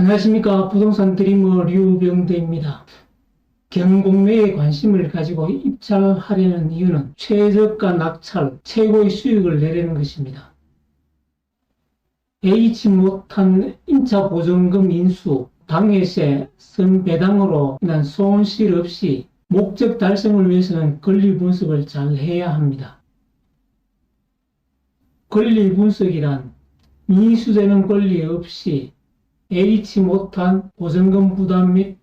안녕하십니까. 부동산 드리머 류병대입니다. 경공매에 관심을 가지고 입찰하려는 이유는 최저가 낙찰, 최고의 수익을 내려는 것입니다. 예의치 못한 임차보증금 인수, 당해세, 선배당으로 인한 손실 없이 목적 달성을 위해서는 권리 분석을 잘 해야 합니다. 권리 분석이란 미수되는 권리 없이 예의치 못한 보증금 부담 및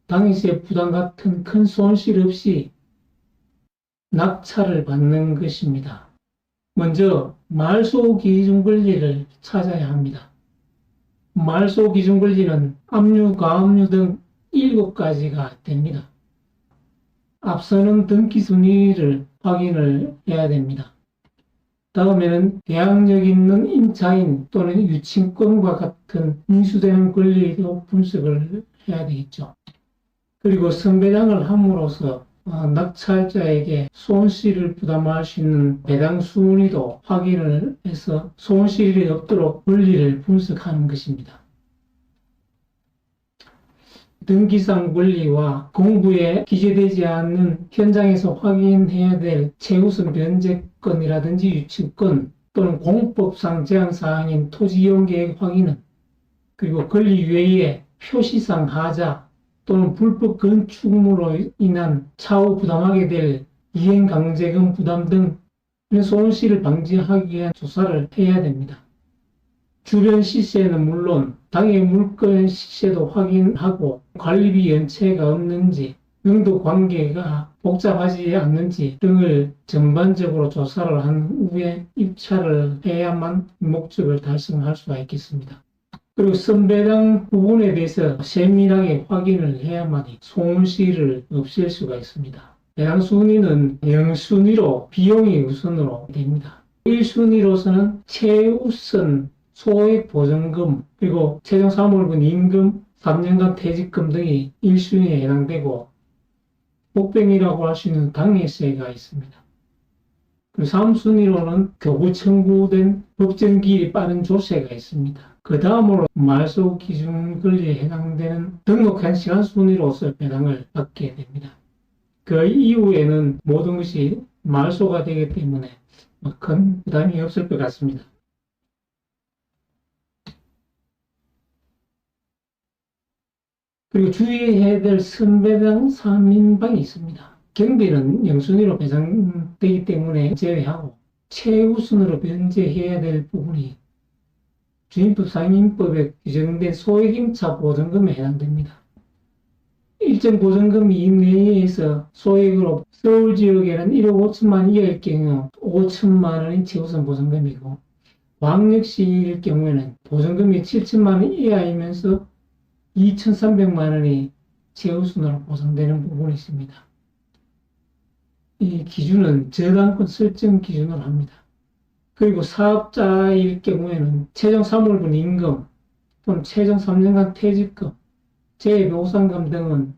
당해세 부담 같은 큰 손실 없이 낙찰을 받는 것입니다. 먼저 말소 기준 권리를 찾아야 합니다. 말소 기준 권리는 압류, 가압류 등 7가지가 됩니다. 앞서는 등기 순위를 확인을 해야 됩니다. 다음에는 계약력 있는 임차인 또는 유치권과 같은 인수되는 권리도 분석을 해야 되겠죠. 그리고 선배당을 함으로써 낙찰자에게 손실을 부담할 수 있는 배당 순위도 확인을 해서 손실이 없도록 권리를 분석하는 것입니다. 등기상 권리와 공부에 기재되지 않는 현장에서 확인해야 될 최우선 변제권이라든지 유치권 또는 공법상 제한사항인 토지이용계획 확인은, 그리고 권리 외에 표시상 하자 또는 불법 건축물로 인한 차후 부담하게 될 이행강제금 부담 등 손실을 방지하기 위한 조사를 해야 됩니다. 주변 시세는 물론 당해 물건 시세도 확인하고 관리비 연체가 없는지, 명도 관계가 복잡하지 않는지 등을 전반적으로 조사를 한 후에 입찰을 해야만 목적을 달성할 수가 있겠습니다. 그리고 선배당 부분에 대해서 세밀하게 확인을 해야만이 손실을 없앨 수가 있습니다. 배당 순위는 0순위로 비용이 우선으로 됩니다. 1순위로서는 최우선 소액 보증금, 그리고 최종 사무월분 임금, 3년간 퇴직금 등이 1순위에 해당되고, 복병이라고 할 수 있는 당해세가 있습니다. 그리고 3순위로는 교부 청구된 법정기일이 빠른 조세가 있습니다. 그 다음으로 말소 기준 권리에 해당되는 등록한 시간 순위로서 배당을 받게 됩니다. 그 이후에는 모든 것이 말소가 되기 때문에 큰 부담이 없을 것 같습니다. 그리고 주의해야 될 선배당 3인방이 있습니다. 경비는 0순위로 배상되기 때문에 제외하고 최우선으로 변제해야 될 부분이 주임법 상임법에 규정된 소액임차 보증금에 해당됩니다. 일정 보증금 이내에서 소액으로 서울 지역에는 1억 5천만 원 이하일 경우 5천만 원이 최우선 보증금이고, 광역시일 경우에는 보증금이 7천만 원 이하이면서 2,300만 원이 최우선으로 보상되는 부분이 있습니다. 이 기준은 저당권 설정 기준으로 합니다. 그리고 사업자일 경우에는 최종 3월분 임금 또는 최종 3년간 퇴직금, 재보상금 등은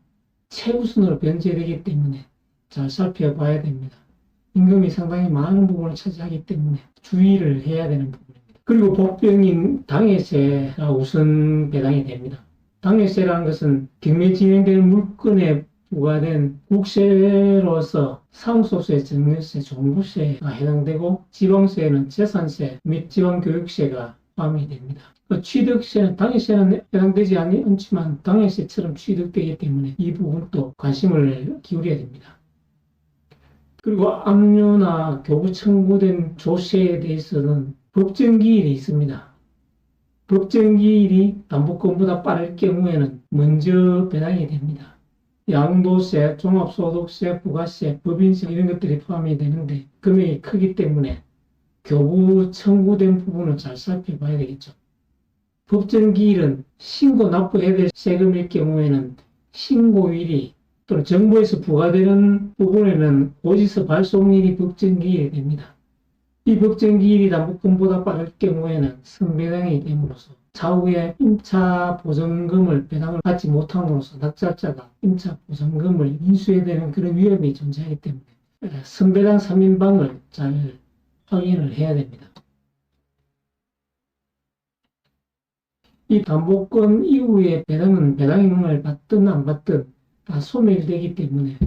최우선으로 변제되기 때문에 잘 살펴봐야 됩니다. 임금이 상당히 많은 부분을 차지하기 때문에 주의를 해야 되는 부분입니다. 그리고 복병인 당해세가 우선 배당이 됩니다. 당해세라는 것은 경매 진행되는 물건에 부과된 국세로서 사무소세, 증여세, 종부세가 해당되고, 지방세는 재산세 및 지방교육세가 포함이 됩니다. 취득세는 당해세는 해당되지 않지만 당해세처럼 취득되기 때문에 이 부분도 관심을 기울여야 됩니다. 그리고 압류나 교부 청구된 조세에 대해서는 법정기일이 있습니다. 법정기일이 담보권보다 빠를 경우에는 먼저 배당이 됩니다. 양도세, 종합소득세, 부가세, 법인세 이런 것들이 포함이 되는데 금액이 크기 때문에 교부 청구된 부분은 잘 살펴봐야 되겠죠. 법정기일은 신고 납부해야 될 세금일 경우에는 신고일이 또는 정부에서 부과되는 부분에는 고지서 발송일이 법정기일이 됩니다. 이 법정기일이 담보권보다 빠를 경우에는 선배당이 됨으로써 차후에 임차 보증금을 배당을 받지 못함으로써 낙찰자가 임차 보증금을 인수해야 되는 그런 위험이 존재하기 때문에 선배당 3인방을 잘 확인을 해야 됩니다. 이 담보권 이후에 배당은 배당임을 받든 안 받든 다 소멸되기 때문에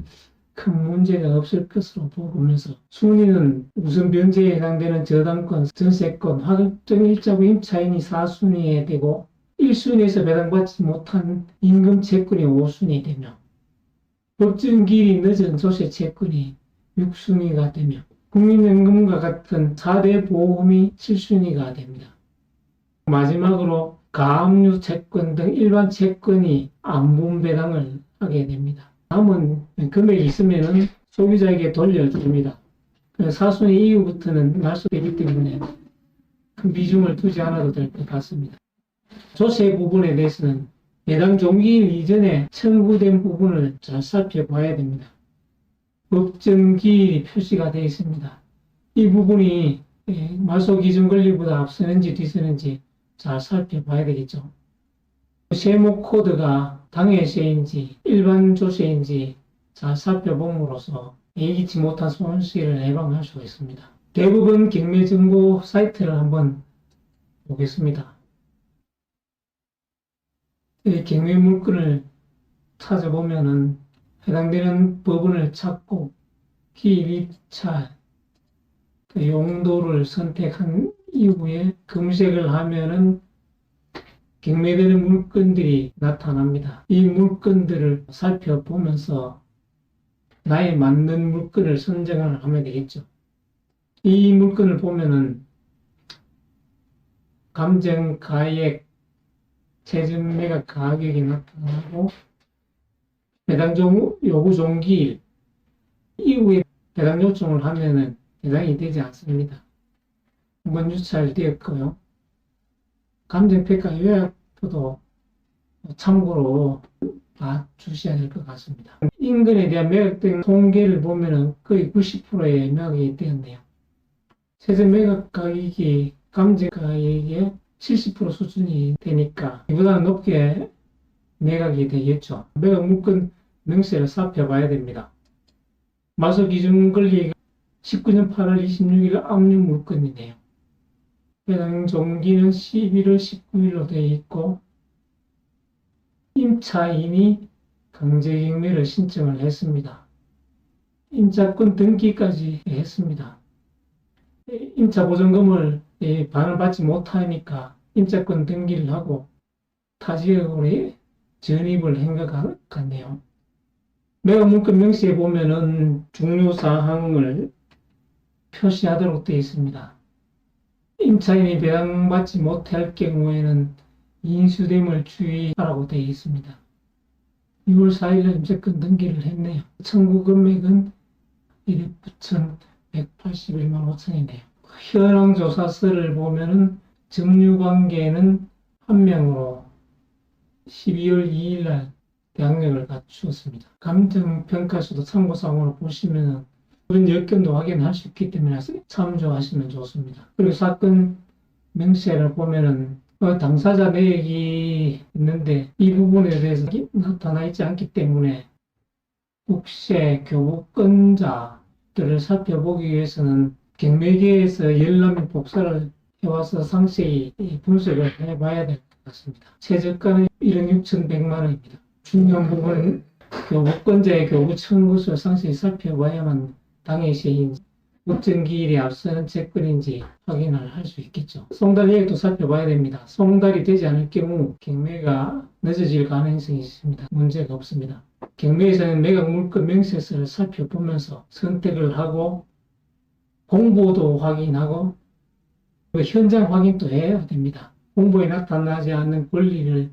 큰 문제가 없을 것으로 보면서 순위는 우선 변제에 해당되는 저당권, 전세권, 확정일자구 임차인이 4순위에 되고 1순위에서 배당받지 못한 임금 채권이 5순위 되며 법정기일이 늦은 조세 채권이 6순위가 되며 국민연금과 같은 4대 보험이 7순위가 됩니다. 마지막으로 가압류 채권 등 일반 채권이 안분 배당을 하게 됩니다. 남은 금액이 있으면 소비자에게 돌려줍니다. 4순위 이후부터는 말소되기 때문에 큰 비중을 두지 않아도 될 것 같습니다. 조세 부분에 대해서는 배당 종기일 이전에 청구된 부분을 잘 살펴봐야 됩니다. 법정기일이 표시가 되어 있습니다. 이 부분이 말소 기준 권리보다 앞서는지 뒤서는지 잘 살펴봐야 되겠죠. 세무 코드가 당해세인지 일반 조세인지 잘 살펴봄으로써 예기치 못한 손실을 예방할 수가 있습니다. 대부분 경매정보 사이트를 한번 보겠습니다. 이 경매 물건을 찾아보면은 해당되는 법원을 찾고 기일 입찰 그 용도를 선택한 이후에 검색을 하면은 경매되는 물건들이 나타납니다. 이 물건들을 살펴보면서 나에 맞는 물건을 선정을 하면 되겠죠. 이 물건을 보면은 감정 가액, 최전 매각 가격이 나타나고 배당 요구 종기일 이후에 배당 요청을 하면은 배당이 되지 않습니다. 한번 유찰되었고요. 감정평가 요약표도 참고로 다 주셔야 될 것 같습니다. 인근에 대한 매각된 통계를 보면은 거의 90%의 매각이 되었네요. 최저 매각 가격이 감정 가격의 70% 수준이 되니까 이보다는 높게 매각이 되겠죠. 매각 물건 명세를 살펴봐야 됩니다. 말소 기준 권리가 19년 8월 26일 압류 물건이네요. 배당 종기는 11월 19일로 되어 있고 임차인이 강제경매를 신청을 했습니다. 임차권 등기까지 했습니다. 임차보증금을 반환받지 못하니까 임차권 등기를 하고 타지역으로 전입을 한 것 같네요. 매각 물건 명시에 보면은 중요사항을 표시하도록 되어 있습니다. 임차인이 배당받지 못할 경우에는 인수됨을 주의하라고 되어 있습니다. 6월 4일에 임차권 등기를 했네요. 청구 금액은 1억 9,181만 5천이네요. 현황 조사서를 보면은 점유관계는 한 명으로 12월 2일 날 대항력을 갖추었습니다. 감정평가서도 참고사항으로 보시면은 그런 여건도 확인할 수 있기 때문에 참조하시면 좋습니다. 그리고 사건 명세를 보면은 당사자 내역이 있는데 이 부분에 대해서 나타나 있지 않기 때문에 국세 교부권자들을 살펴보기 위해서는 경매계에서 열람이 복사를 해와서 상세히 분석을 해봐야 될 것 같습니다. 최저가는 1억 6,100만 원입니다. 중요한 부분은 교부권자의 교부 청구서를 상세히 살펴봐야만 당해시인지 법정기일에 앞서는 채권인지 확인을 할 수 있겠죠. 송달 예액도 살펴봐야 됩니다. 송달이 되지 않을 경우 경매가 늦어질 가능성이 있습니다. 문제가 없습니다. 경매에서는 매각 물건 명세서를 살펴보면서 선택을 하고 공보도 확인하고 현장 확인도 해야 됩니다. 공보에 나타나지 않는 권리를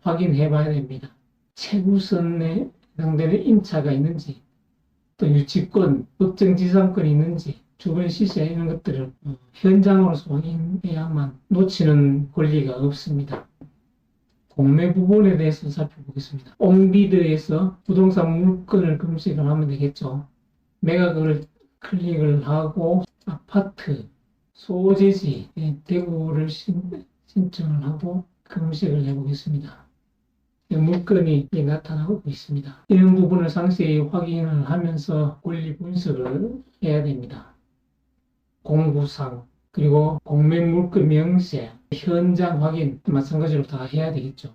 확인해 봐야 됩니다. 최우선에 해당되는 임차가 있는지 또 유치권, 법정지상권이 있는지 주변 시세에 있는 것들을 현장으로서 확인해야만 놓치는 권리가 없습니다. 공매 부분에 대해서 살펴보겠습니다. 옹비드에서 부동산 물건을 검색을 하면 되겠죠. 매각을 클릭을 하고 아파트, 소재지, 대구를 신청을 하고 검색을 해보겠습니다. 물건이 나타나고 있습니다. 이런 부분을 상세히 확인을 하면서 권리 분석을 해야 됩니다. 공구상, 그리고 공매물권 명세, 현장 확인 마찬가지로 다 해야 되겠죠.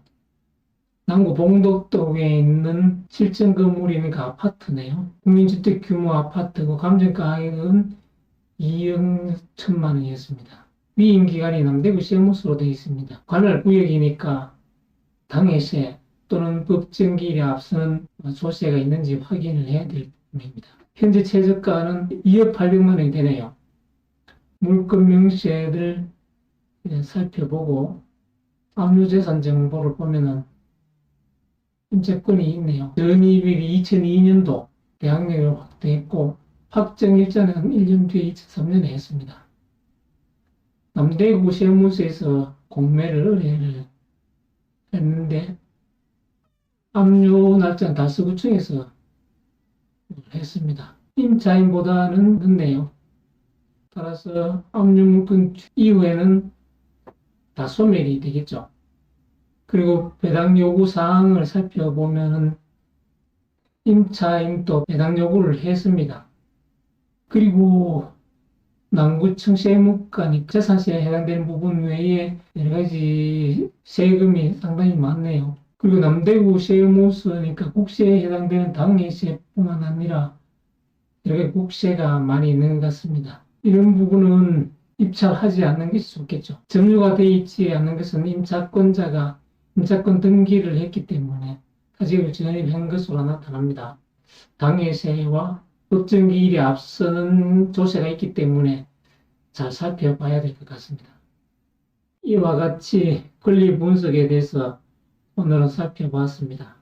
남구 봉덕동에 있는 실전 건물인 그 아파트네요. 국민주택 규모 아파트고 감정가액은 2억 1천만 원이었습니다. 위임 기간이 남대구 세무서로 되어 있습니다. 관할 구역이니까 당해세 또는 법정기일에 앞서는 조세가 있는지 확인을 해야 될 부분입니다. 현재 최저가는 2억 800만 원이 되네요. 물권 명세를 살펴보고 압류재산 정보를 보면은 임차권이 있네요. 전입일이 2002년도 대학력을 확대했고 확정일자는 1년 뒤에 2003년에 했습니다. 남대구 세무서에서 공매를 의뢰를 했는데 압류 날짜는 다서구청에서 했습니다. 임차인보다는 늦네요. 따라서 압류 물건 이후에는 다 소멸이 되겠죠. 그리고 배당 요구 사항을 살펴보면은 임차인도 배당 요구를 했습니다. 그리고 남구청 세무관이 재산세에 해당되는 부분 외에 여러 가지 세금이 상당히 많네요. 그리고 남대구 세무서니까 국세에 해당되는 당해세뿐만 아니라 여러 가지 국세가 많이 있는 것 같습니다. 이런 부분은 입찰하지 않는 것이 좋겠죠. 점유가 되어 있지 않는 것은 임차권자가 임차권 등기를 했기 때문에 가지고 전입한 것으로 나타납니다. 당해세와 법정기일에 앞서는 조세가 있기 때문에 잘 살펴봐야 될 것 같습니다. 이와 같이 권리 분석에 대해서 오늘은 살펴봤습니다.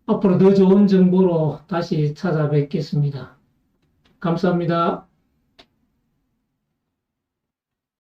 앞으로 더 좋은 정보로 다시 찾아뵙겠습니다. 감사합니다.